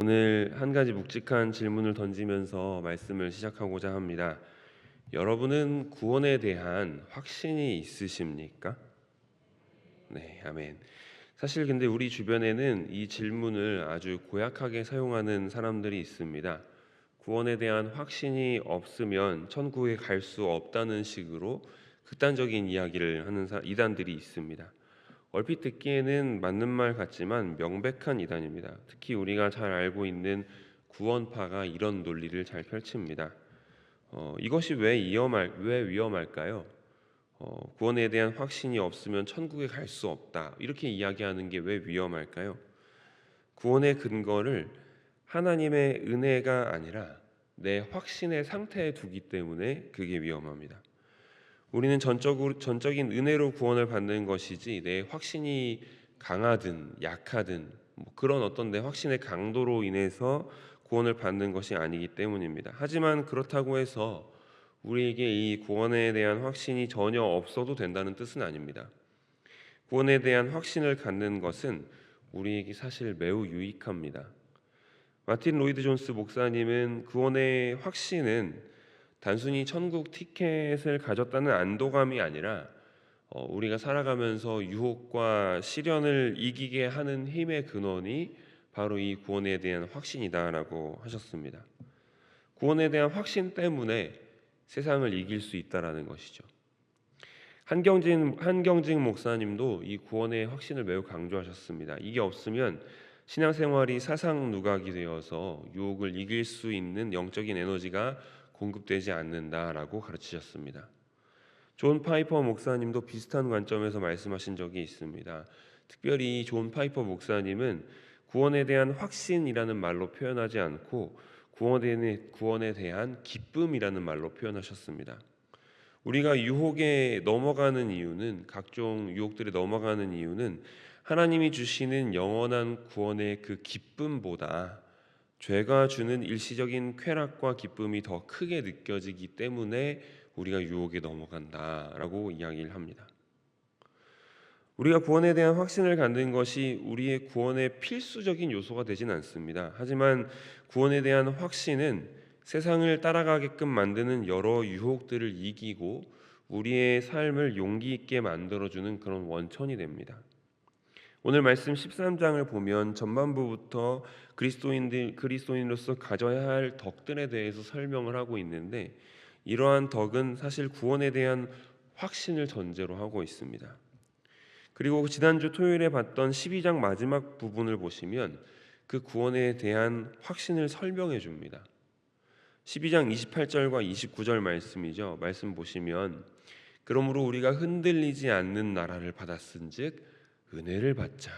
오늘 한 가지 묵직한 질문을 던지면서 말씀을 시작하고자 합니다. 여러분은 구원에 대한 확신이 있으십니까? 네, 아멘. 사실 근데 우리 주변에는 이 질문을 아주 고약하게 사용하는 사람들이 있습니다. 구원에 대한 확신이 없으면 천국에 갈 수 없다는 식으로 극단적인 이야기를 하는 이단들이 있습니다. 얼핏 듣기에는 맞는 말 같지만 명백한 이단입니다. 특히 우리가 잘 알고 있는 구원파가 이런 논리를 잘 펼칩니다. 이것이 왜 위험할까요? 구원에 대한 확신이 없으면 천국에 갈 수 없다. 이렇게 이야기하는 게 왜 위험할까요? 구원의 근거를 하나님의 은혜가 아니라 내 확신의 상태에 두기 때문에 그게 위험합니다. 우리는 전적인 은혜로 구원을 받는 것이지 내 확신이 강하든 약하든 그런 어떤 내 확신의 강도로 인해서 구원을 받는 것이 아니기 때문입니다. 하지만 그렇다고 해서 우리에게 이 구원에 대한 확신이 전혀 없어도 된다는 뜻은 아닙니다. 구원에 대한 확신을 갖는 것은 우리에게 사실 매우 유익합니다. 마틴 로이드 존스 목사님은 구원의 확신은 단순히 천국 티켓을 가졌다는 안도감이 아니라 우리가 살아가면서 유혹과 시련을 이기게 하는 힘의 근원이 바로 이 구원에 대한 확신이다라고 하셨습니다. 구원에 대한 확신 때문에 세상을 이길 수 있다라는 것이죠. 한경직 목사님도 이 구원의 확신을 매우 강조하셨습니다. 이게 없으면 신앙생활이 사상 누각이 되어서 유혹을 이길 수 있는 영적인 에너지가 공급되지 않는다라고 가르치셨습니다. 존 파이퍼 목사님도 비슷한 관점에서 말씀하신 적이 있습니다. 특별히 존 파이퍼 목사님은 구원에 대한 확신이라는 말로 표현하지 않고 구원에 대한 기쁨이라는 말로 표현하셨습니다. 우리가 유혹에 넘어가는 이유는 각종 유혹들에 넘어가는 이유는 하나님이 주시는 영원한 구원의 그 기쁨보다 죄가 주는 일시적인 쾌락과 기쁨이 더 크게 느껴지기 때문에 우리가 유혹에 넘어간다라고 이야기를 합니다. 우리가 구원에 대한 확신을 갖는 것이 우리의 구원의 필수적인 요소가 되진 않습니다. 하지만 구원에 대한 확신은 세상을 따라가게끔 만드는 여러 유혹들을 이기고 우리의 삶을 용기 있게 만들어주는 그런 원천이 됩니다. 오늘 말씀 13장을 보면 전반부부터 그리스도인으로서 가져야 할 덕들에 대해서 설명을 하고 있는데 이러한 덕은 사실 구원에 대한 확신을 전제로 하고 있습니다. 그리고 지난주 토요일에 봤던 12장 마지막 부분을 보시면 그 구원에 대한 확신을 설명해 줍니다. 12장 28절과 29절 말씀이죠. 말씀 보시면 그러므로 우리가 흔들리지 않는 나라를 받았은즉 은혜를 받자.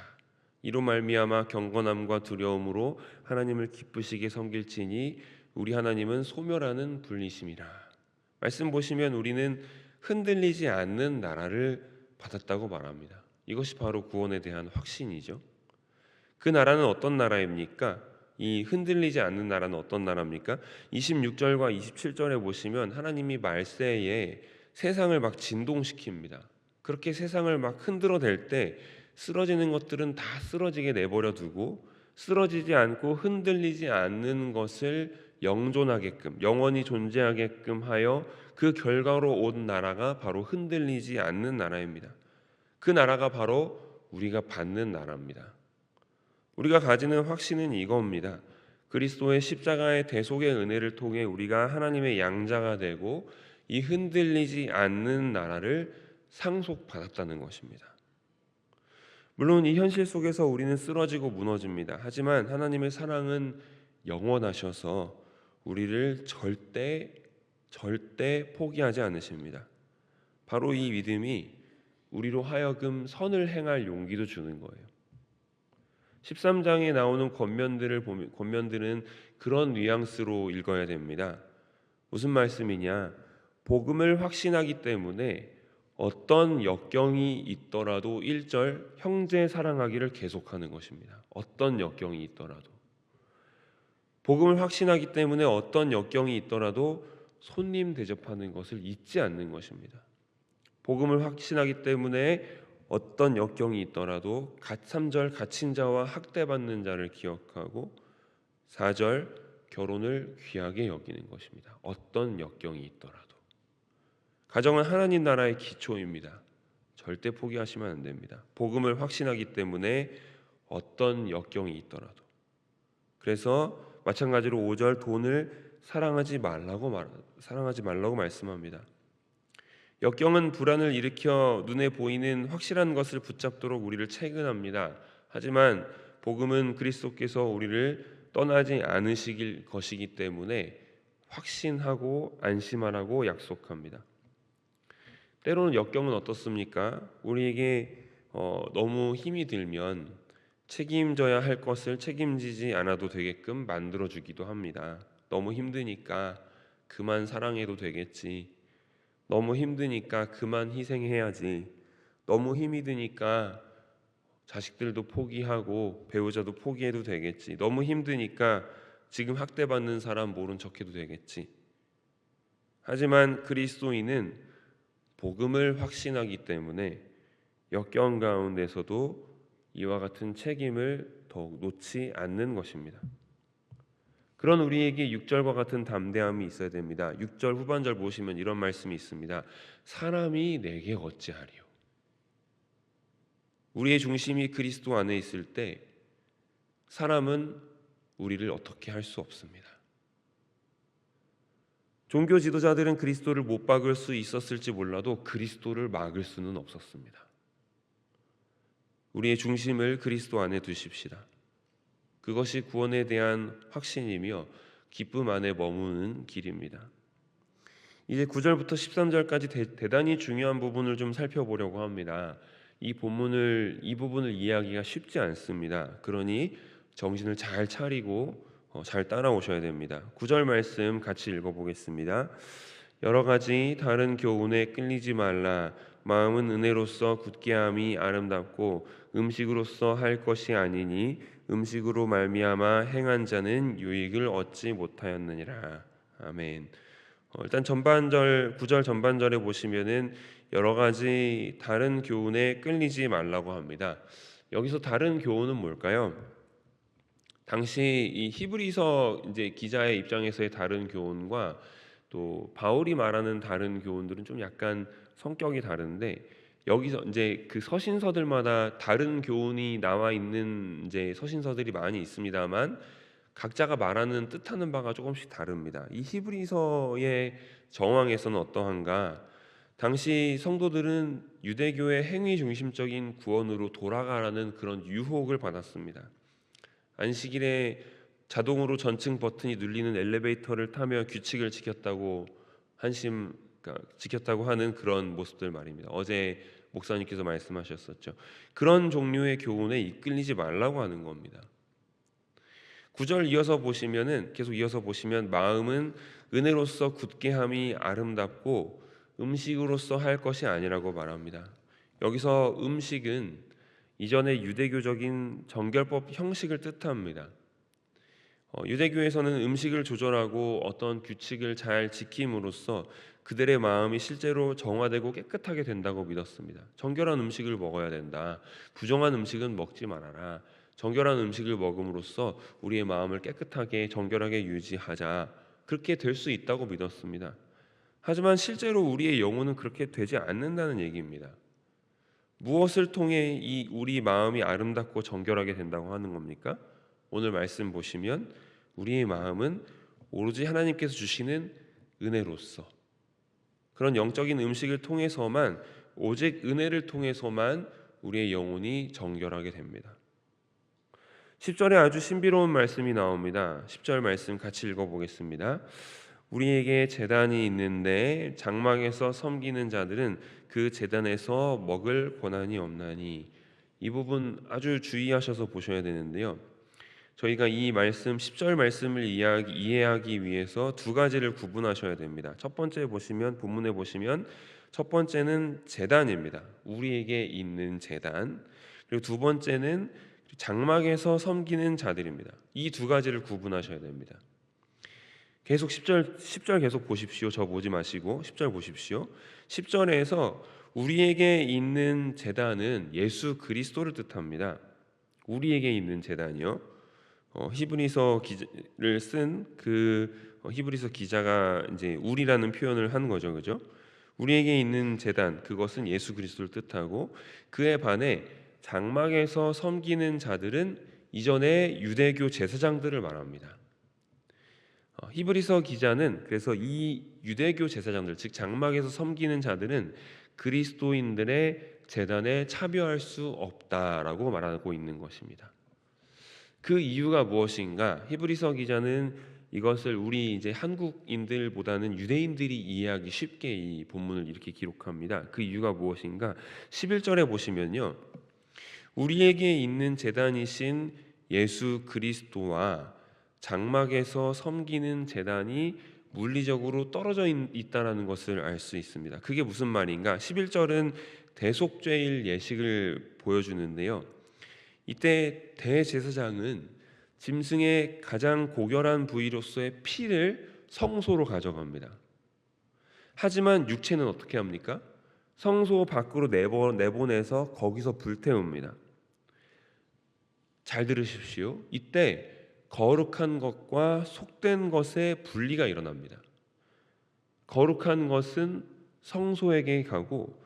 이로 말미암아 경건함과 두려움으로 하나님을 기쁘시게 섬길지니 우리 하나님은 소멸하는 분이심이라. 말씀 보시면 우리는 흔들리지 않는 나라를 받았다고 말합니다. 이것이 바로 구원에 대한 확신이죠. 그 나라는 어떤 나라입니까? 이 흔들리지 않는 나라는 어떤 나라입니까? 26절과 27절에 보시면 하나님이 말세에 세상을 막 진동시킵니다. 그렇게 세상을 막 흔들어댈 때 쓰러지는 것들은 다 쓰러지게 내버려 두고 쓰러지지 않고 흔들리지 않는 것을 영존하게끔 영원히 존재하게끔 하여 그 결과로 온 나라가 바로 흔들리지 않는 나라입니다. 그 나라가 바로 우리가 받는 나라입니다. 우리가 가지는 확신은 이겁니다. 그리스도의 십자가의 대속의 은혜를 통해 우리가 하나님의 양자가 되고 이 흔들리지 않는 나라를 상속받았다는 것입니다. 물론 이 현실 속에서 우리는 쓰러지고 무너집니다. 하지만 하나님의 사랑은 영원하셔서 우리를 절대 포기하지 않으십니다. 바로 이 믿음이 우리로 하여금 선을 행할 용기도 주는 거예요. 13장에 나오는 권면들은 그런 뉘앙스로 읽어야 됩니다. 무슨 말씀이냐? 복음을 확신하기 때문에 어떤 역경이 있더라도 1절 형제 사랑하기를 계속하는 것입니다. 어떤 역경이 있더라도 복음을 확신하기 때문에 어떤 역경이 있더라도 손님 대접하는 것을 잊지 않는 것입니다. 복음을 확신하기 때문에 어떤 역경이 있더라도 3절 갇힌 자와 학대받는 자를 기억하고 4절 결혼을 귀하게 여기는 것입니다. 어떤 역경이 있더라도. 가정은 하나님 나라의 기초입니다. 절대 포기하시면 안 됩니다. 복음을 확신하기 때문에 어떤 역경이 있더라도. 그래서 마찬가지로 5절 돈을 사랑하지 말라고 말씀합니다. 역경은 불안을 일으켜 눈에 보이는 확실한 것을 붙잡도록 우리를 채근합니다. 하지만 복음은 그리스도께서 우리를 떠나지 않으실 것이기 때문에 확신하고 안심하라고 약속합니다. 때로는 역경은 어떻습니까? 우리에게 너무 힘이 들면 책임져야 할 것을 책임지지 않아도 되게끔 만들어주기도 합니다. 너무 힘드니까 그만 사랑해도 되겠지. 너무 힘드니까 그만 희생해야지. 너무 힘이 드니까 자식들도 포기하고 배우자도 포기해도 되겠지. 너무 힘드니까 지금 학대받는 사람 모른 척해도 되겠지. 하지만 그리스도인은 복음을 확신하기 때문에 역경 가운데서도 이와 같은 책임을 더욱 놓지 않는 것입니다. 그런 우리에게 6절과 같은 담대함이 있어야 됩니다. 6절 후반절 보시면 이런 말씀이 있습니다. 사람이 내게 어찌하리요. 우리의 중심이 그리스도 안에 있을 때 사람은 우리를 어떻게 할 수 없습니다. 종교 지도자들은 그리스도를 못 박을 수 있었을지 몰라도 그리스도를 막을 수는 없었습니다. 우리의 중심을 그리스도 안에 두십시다. 그것이 구원에 대한 확신이며 기쁨 안에 머무는 길입니다. 이제 9절부터 13절까지 대단히 중요한 부분을 좀 살펴보려고 합니다. 이 부분을 이해하기가 쉽지 않습니다. 그러니 정신을 잘 차리고 잘 따라오셔야 됩니다. 9절 말씀 같이 읽어보겠습니다. 여러 가지 다른 교훈에 끌리지 말라. 마음은 은혜로서 굳게함이 아름답고 음식으로서 할 것이 아니니 음식으로 말미암아 행한 자는 유익을 얻지 못하였느니라. 아멘. 일단 9절 전반절에 보시면은 여러 가지 다른 교훈에 끌리지 말라고 합니다. 여기서 다른 교훈은 뭘까요? 당시 이 히브리서 이제 기자의 입장에서의 다른 교훈과 또 바울이 말하는 다른 교훈들은 좀 약간 성격이 다른데 여기서 이제 그 서신서들마다 다른 교훈이 나와 있는 이제 서신서들이 많이 있습니다만 각자가 말하는 뜻하는 바가 조금씩 다릅니다. 이 히브리서의 정황에서는 어떠한가? 당시 성도들은 유대교의 행위 중심적인 구원으로 돌아가라는 그런 유혹을 받았습니다. 안식일에 자동으로 전층 버튼이 눌리는 엘리베이터를 타며 규칙을 지켰다고 하는 그런 모습들 말입니다. 어제 목사님께서 말씀하셨었죠. 그런 종류의 교훈에 이끌리지 말라고 하는 겁니다. 9절 계속 이어서 보시면 마음은 은혜로서 굳게함이 아름답고 음식으로서 할 것이 아니라고 말합니다. 여기서 음식은 이전의 유대교적인 정결법 형식을 뜻합니다. 유대교에서는 음식을 조절하고 어떤 규칙을 잘 지킴으로써 그들의 마음이 실제로 정화되고 깨끗하게 된다고 믿었습니다. 정결한 음식을 먹어야 된다. 부정한 음식은 먹지 말아라. 정결한 음식을 먹음으로써 우리의 마음을 깨끗하게 정결하게 유지하자. 그렇게 될 수 있다고 믿었습니다. 하지만 실제로 우리의 영혼은 그렇게 되지 않는다는 얘기입니다. 무엇을 통해 우리 마음이 아름답고 정결하게 된다고 하는 겁니까? 오늘 말씀 보시면 우리의 마음은 오로지 하나님께서 주시는 은혜로서 그런 영적인 음식을 통해서만 오직 은혜를 통해서만 우리의 영혼이 정결하게 됩니다. 10절에 아주 신비로운 말씀이 나옵니다. 10절 말씀 같이 읽어보겠습니다. 우리에게 제단이 있는데 장막에서 섬기는 자들은 그 제단에서 먹을 권한이 없나니. 이 부분 아주 주의하셔서 보셔야 되는데요. 저희가 이 말씀 10절 말씀을 이해하기 위해서 두 가지를 구분하셔야 됩니다. 첫 번째 본문에 보시면 첫 번째는 제단입니다. 우리에게 있는 제단. 그리고 두 번째는 장막에서 섬기는 자들입니다. 이 두 가지를 구분하셔야 됩니다. 계속 10절 계속 보십시오. 저 보지 마시고 10절 보십시오. 10절에서 우리에게 있는 제단은 예수 그리스도를 뜻합니다. 우리에게 있는 제단이요. 히브리서 기자를 쓴 그 히브리서 기자가 이제 우리라는 표현을 한 거죠, 그죠? 우리에게 있는 제단, 그것은 예수 그리스도를 뜻하고, 그에 반해 장막에서 섬기는 자들은 이전에 유대교 제사장들을 말합니다. 히브리서 기자는 그래서 이 유대교 제사장들, 즉 장막에서 섬기는 자들은 그리스도인들의 제단에 참여할 수 없다라고 말하고 있는 것입니다. 그 이유가 무엇인가? 히브리서 기자는 이것을 우리 이제 한국인들보다는 유대인들이 이해하기 쉽게 이 본문을 이렇게 기록합니다. 그 이유가 무엇인가? 11절에 보시면요, 우리에게 있는 제단이신 예수 그리스도와 장막에서 섬기는 제단이 물리적으로 떨어져 있다라는 것을 알 수 있습니다. 그게 무슨 말인가? 11절은 대속죄일 예식을 보여주는데요, 이때 대제사장은 짐승의 가장 고결한 부위로서의 피를 성소로 가져갑니다. 하지만 육체는 어떻게 합니까? 성소 밖으로 내보내서 거기서 불태웁니다. 잘 들으십시오. 이때 거룩한 것과 속된 것의 분리가 일어납니다. 거룩한 것은 성소에게 가고,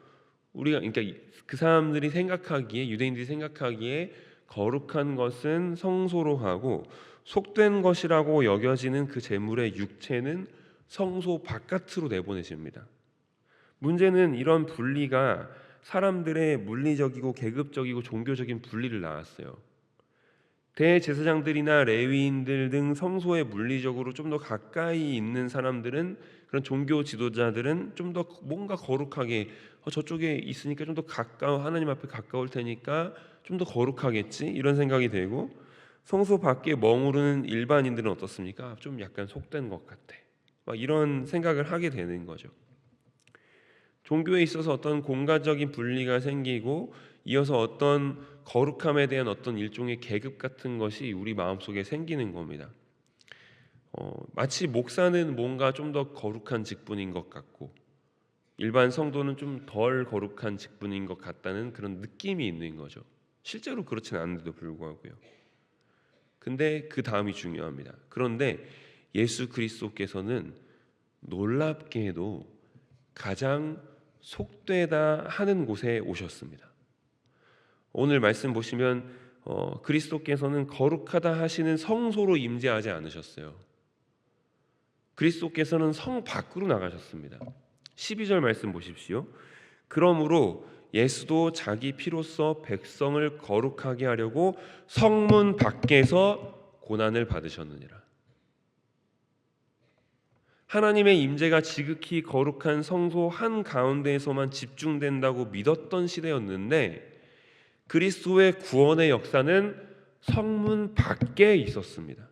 우리가 그러니까 그 사람들이 생각하기에, 유대인들이 생각하기에 거룩한 것은 성소로 가고 속된 것이라고 여겨지는 그 제물의 육체는 성소 바깥으로 내보내집니다. 문제는 이런 분리가 사람들의 물리적이고 계급적이고 종교적인 분리를 낳았어요. 대제사장들이나 레위인들 등 성소에 물리적으로 좀 더 가까이 있는 사람들은, 그런 종교 지도자들은 좀 더 뭔가 거룩하게, 저쪽에 있으니까 좀 더 하나님 앞에 가까울 테니까 좀 더 거룩하겠지, 이런 생각이 되고, 성소 밖에 머무르는 일반인들은 어떻습니까? 좀 약간 속된 것 같아, 막 이런 생각을 하게 되는 거죠. 종교에 있어서 어떤 공간적인 분리가 생기고, 이어서 어떤 거룩함에 대한 어떤 일종의 계급 같은 것이 우리 마음속에 생기는 겁니다. 마치 목사는 뭔가 좀 더 거룩한 직분인 것 같고, 일반 성도는 좀 덜 거룩한 직분인 것 같다는 그런 느낌이 있는 거죠. 실제로 그렇지는 않은데도 불구하고요. 근데 그 다음이 중요합니다. 그런데 예수 그리스도께서는 놀랍게도 가장 속되다 하는 곳에 오셨습니다. 오늘 말씀 보시면 그리스도께서는 거룩하다 하시는 성소로 임재하지 않으셨어요. 그리스도께서는 성 밖으로 나가셨습니다. 12절 말씀 보십시오. 그러므로 예수도 자기 피로써 백성을 거룩하게 하려고 성문 밖에서 고난을 받으셨느니라. 하나님의 임재가 지극히 거룩한 성소 한 가운데에서만 집중된다고 믿었던 시대였는데, 그리스도의 구원의 역사는 성문 밖에 있었습니다.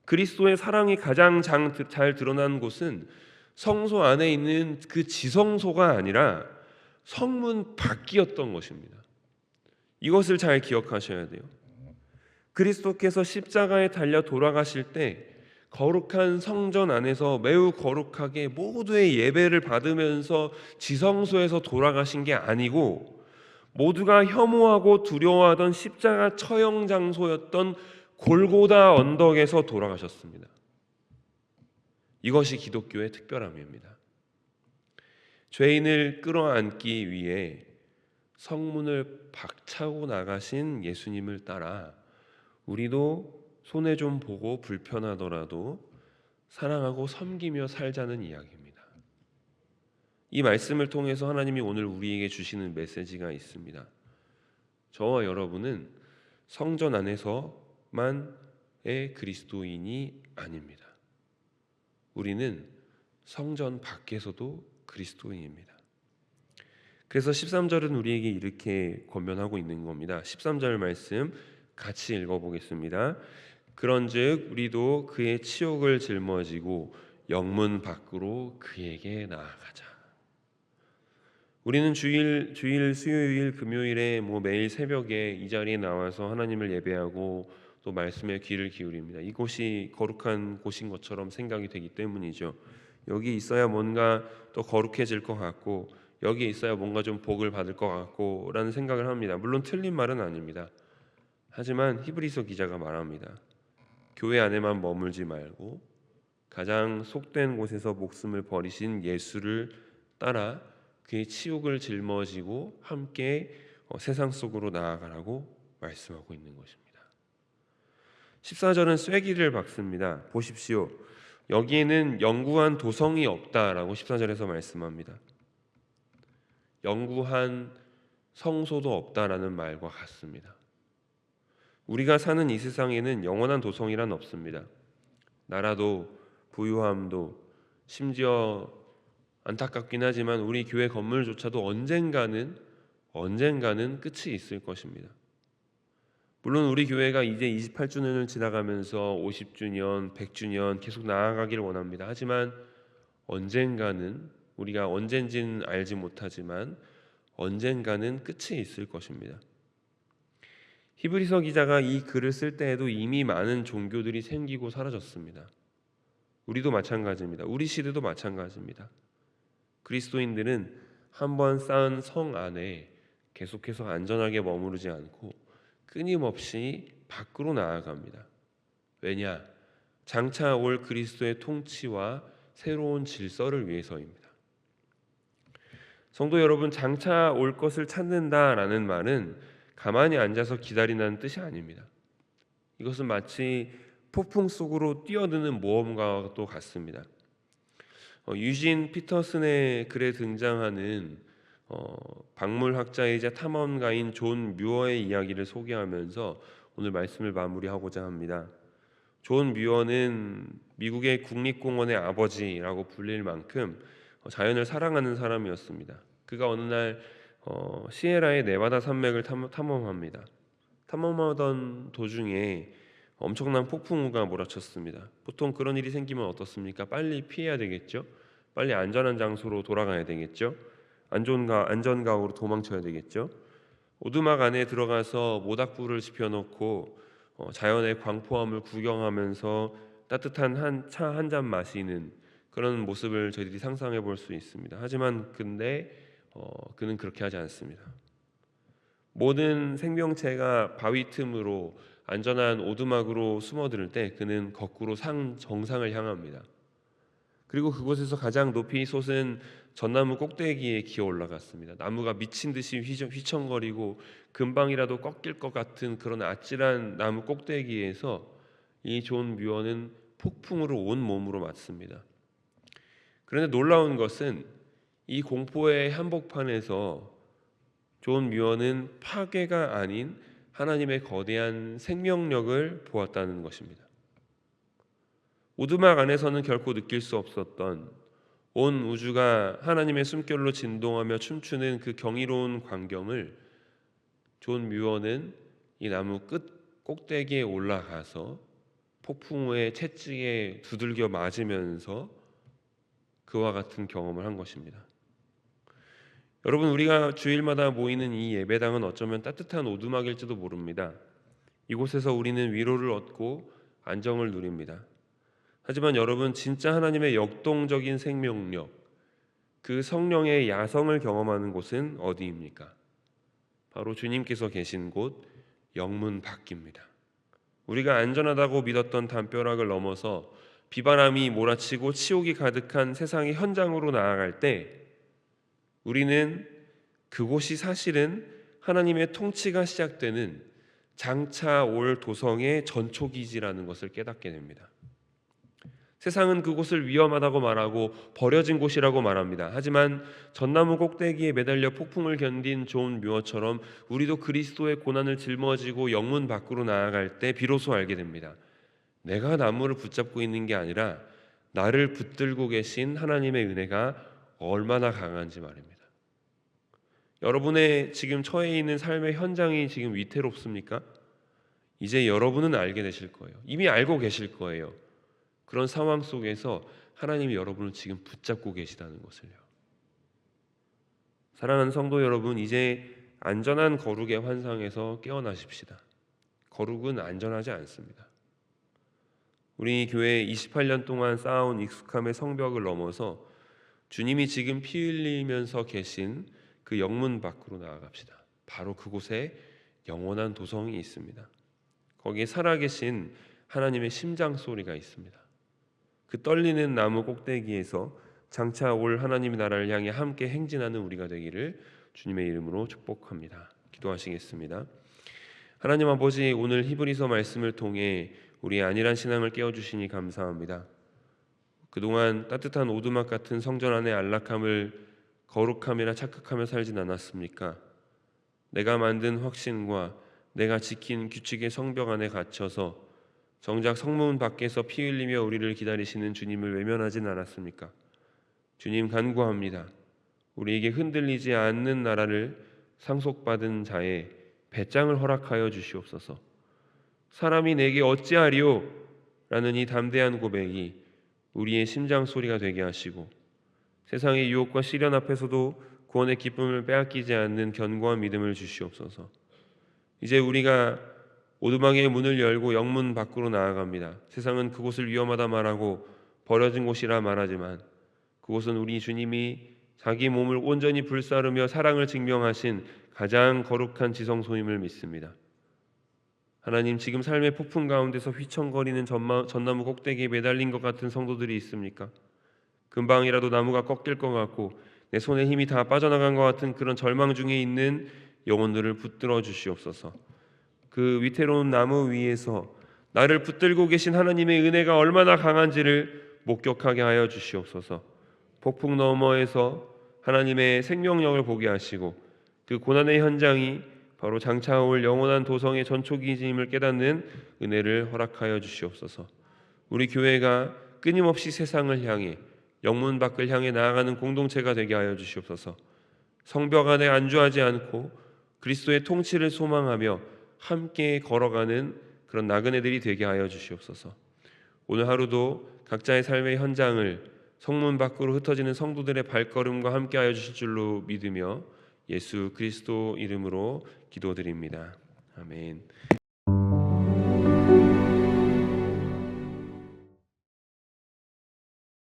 그리스도의 사랑이 가장 잘 드러난 곳은 성소 안에 있는 그 지성소가 아니라 성문 밖이었던 것입니다. 이것을 잘 기억하셔야 돼요. 그리스도께서 십자가에 달려 돌아가실 때 거룩한 성전 안에서 매우 거룩하게 모두의 예배를 받으면서 지성소에서 돌아가신 게 아니고, 모두가 혐오하고 두려워하던 십자가 처형 장소였던 골고다 언덕에서 돌아가셨습니다. 이것이 기독교의 특별함입니다. 죄인을 끌어안기 위해 성문을 박차고 나가신 예수님을 따라 우리도 손해 좀 보고 불편하더라도 사랑하고 섬기며 살자는 이야기입니다. 이 말씀을 통해서 하나님이 오늘 우리에게 주시는 메시지가 있습니다. 저와 여러분은 성전 안에서만의 그리스도인이 아닙니다. 우리는 성전 밖에서도 그리스도인입니다. 그래서 13절은 우리에게 이렇게 권면하고 있는 겁니다. 13절 말씀 같이 읽어보겠습니다. 그런즉 우리도 그의 치욕을 짊어지고 영문 밖으로 그에게 나아가자. 우리는 주일, 수요일, 금요일에 매일 새벽에 이 자리에 나와서 하나님을 예배하고 또 말씀에 귀를 기울입니다. 이곳이 거룩한 곳인 것처럼 생각이 되기 때문이죠. 여기 있어야 뭔가 또 거룩해질 것 같고, 여기에 있어야 뭔가 좀 복을 받을 것 같고 라는 생각을 합니다. 물론 틀린 말은 아닙니다. 하지만 히브리서 기자가 말합니다. 교회 안에만 머물지 말고 가장 속된 곳에서 목숨을 버리신 예수를 따라 그의 치욕을 짊어지고 함께 세상 속으로 나아가라고 말씀하고 있는 것입니다. 14절은 쐐기를 박습니다. 보십시오. 여기에는 영구한 도성이 없다라고 14절에서 말씀합니다. 영구한 성소도 없다라는 말과 같습니다. 우리가 사는 이 세상에는 영원한 도성이란 없습니다. 나라도 부유함도 심지어 안타깝긴 하지만 우리 교회 건물조차도 언젠가는 끝이 있을 것입니다. 물론 우리 교회가 이제 28주년을 지나가면서 50주년, 100주년 계속 나아가기를 원합니다. 하지만 언젠가는, 우리가 언젠지는 알지 못하지만 언젠가는 끝이 있을 것입니다. 히브리서 기자가 이 글을 쓸 때에도 이미 많은 종교들이 생기고 사라졌습니다. 우리도 마찬가지입니다. 우리 시대도 마찬가지입니다. 그리스도인들은 한번 쌓은 성 안에 계속해서 안전하게 머무르지 않고 끊임없이 밖으로 나아갑니다. 왜냐? 장차 올 그리스도의 통치와 새로운 질서를 위해서입니다. 성도 여러분, 장차 올 것을 찾는다라는 말은 가만히 앉아서 기다린다는 뜻이 아닙니다. 이것은 마치 폭풍 속으로 뛰어드는 모험가와도 같습니다. 유진 피터슨의 글에 등장하는 박물학자이자 탐험가인 존 뮤어의 이야기를 소개하면서 오늘 말씀을 마무리하고자 합니다. 존 뮤어는 미국의 국립공원의 아버지라고 불릴 만큼 자연을 사랑하는 사람이었습니다. 그가 어느 날 시에라의 네바다 산맥을 탐험합니다. 탐험하던 도중에 엄청난 폭풍우가 몰아쳤습니다. 보통 그런 일이 생기면 어떻습니까? 빨리 피해야 되겠죠? 빨리 안전한 장소로 돌아가야 되겠죠? 안전가옥으로 도망쳐야 되겠죠? 오두막 안에 들어가서 모닥불을 지펴놓고 자연의 광포함을 구경하면서 따뜻한 차 한 잔 마시는 그런 모습을 저희들이 상상해 볼 수 있습니다. 하지만 그는 그렇게 하지 않습니다. 모든 생명체가 바위 틈으로 안전한 오두막으로 숨어들 때 그는 거꾸로 산 정상을 향합니다. 그리고 그곳에서 가장 높이 솟은 전나무 꼭대기에 기어 올라갔습니다. 나무가 미친 듯이 휘청거리고 금방이라도 꺾일 것 같은 그런 아찔한 나무 꼭대기에서 이 존 뮤어는 폭풍으로 온 몸으로 맞습니다. 그런데 놀라운 것은 이 공포의 한복판에서 존 뮤어는 파괴가 아닌 하나님의 거대한 생명력을 보았다는 것입니다. 오두막 안에서는 결코 느낄 수 없었던 온 우주가 하나님의 숨결로 진동하며 춤추는 그 경이로운 광경을 존 뮤어는 이 나무 끝 꼭대기에 올라가서 폭풍우의 채찍에 두들겨 맞으면서 그와 같은 경험을 한 것입니다. 여러분, 우리가 주일마다 모이는 이 예배당은 어쩌면 따뜻한 오두막일지도 모릅니다. 이곳에서 우리는 위로를 얻고 안정을 누립니다. 하지만 여러분, 진짜 하나님의 역동적인 생명력, 그 성령의 야성을 경험하는 곳은 어디입니까? 바로 주님께서 계신 곳 영문 밖입니다. 우리가 안전하다고 믿었던 담벼락을 넘어서 비바람이 몰아치고 치욕이 가득한 세상의 현장으로 나아갈 때 우리는 그곳이 사실은 하나님의 통치가 시작되는 장차 올 도성의 전초기지라는 것을 깨닫게 됩니다. 세상은 그곳을 위험하다고 말하고 버려진 곳이라고 말합니다. 하지만 전나무 꼭대기에 매달려 폭풍을 견딘 존 뮤어처럼 우리도 그리스도의 고난을 짊어지고 영문 밖으로 나아갈 때 비로소 알게 됩니다. 내가 나무를 붙잡고 있는 게 아니라 나를 붙들고 계신 하나님의 은혜가 얼마나 강한지 말입니다. 여러분의 지금 처해 있는 삶의 현장이 지금 위태롭습니까? 이제 여러분은 알게 되실 거예요. 이미 알고 계실 거예요. 그런 상황 속에서 하나님이 여러분을 지금 붙잡고 계시다는 것을요. 사랑하는 성도 여러분, 이제 안전한 거룩의 환상에서 깨어나십시다. 거룩은 안전하지 않습니다. 우리 교회 28년 동안 쌓아온 익숙함의 성벽을 넘어서 주님이 지금 피 흘리면서 계신 그 영문 밖으로 나아갑시다. 바로 그곳에 영원한 도성이 있습니다. 거기에 살아계신 하나님의 심장 소리가 있습니다. 그 떨리는 나무 꼭대기에서 장차 올 하나님의 나라를 향해 함께 행진하는 우리가 되기를 주님의 이름으로 축복합니다. 기도하시겠습니다. 하나님 아버지, 오늘 히브리서 말씀을 통해 우리의 안일한 신앙을 깨워주시니 감사합니다. 그동안 따뜻한 오두막 같은 성전 안의 안락함을 거룩함이나 착각하며 살진 않았습니까? 내가 만든 확신과 내가 지킨 규칙의 성벽 안에 갇혀서 정작 성문 밖에서 피 흘리며 우리를 기다리시는 주님을 외면하진 않았습니까? 주님, 간구합니다. 우리에게 흔들리지 않는 나라를 상속받은 자의 배짱을 허락하여 주시옵소서. 사람이 내게 어찌하리요? 라는 이 담대한 고백이 우리의 심장 소리가 되게 하시고, 세상의 유혹과 시련 앞에서도 구원의 기쁨을 빼앗기지 않는 견고한 믿음을 주시옵소서. 이제 우리가 오두막의 문을 열고 영문 밖으로 나아갑니다. 세상은 그곳을 위험하다 말하고 버려진 곳이라 말하지만 그곳은 우리 주님이 자기 몸을 온전히 불사르며 사랑을 증명하신 가장 거룩한 지성소임을 믿습니다. 하나님, 지금 삶의 폭풍 가운데서 휘청거리는 전나무 꼭대기에 매달린 것 같은 성도들이 있습니까? 금방이라도 나무가 꺾일 것 같고 내 손에 힘이 다 빠져나간 것 같은 그런 절망 중에 있는 영혼들을 붙들어 주시옵소서. 그 위태로운 나무 위에서 나를 붙들고 계신 하나님의 은혜가 얼마나 강한지를 목격하게 하여 주시옵소서. 폭풍 너머에서 하나님의 생명력을 보게 하시고 그 고난의 현장이 바로 장차 올 영원한 도성의 전초기임을 깨닫는 은혜를 허락하여 주시옵소서. 우리 교회가 끊임없이 세상을 향해 영문 밖을 향해 나아가는 공동체가 되게 하여 주시옵소서. 성벽 안에 안주하지 않고 그리스도의 통치를 소망하며 함께 걸어가는 그런 나그네들이 되게 하여 주시옵소서. 오늘 하루도 각자의 삶의 현장을 성문 밖으로 흩어지는 성도들의 발걸음과 함께 하여 주실 줄로 믿으며 예수 그리스도 이름으로 기도드립니다. 아멘.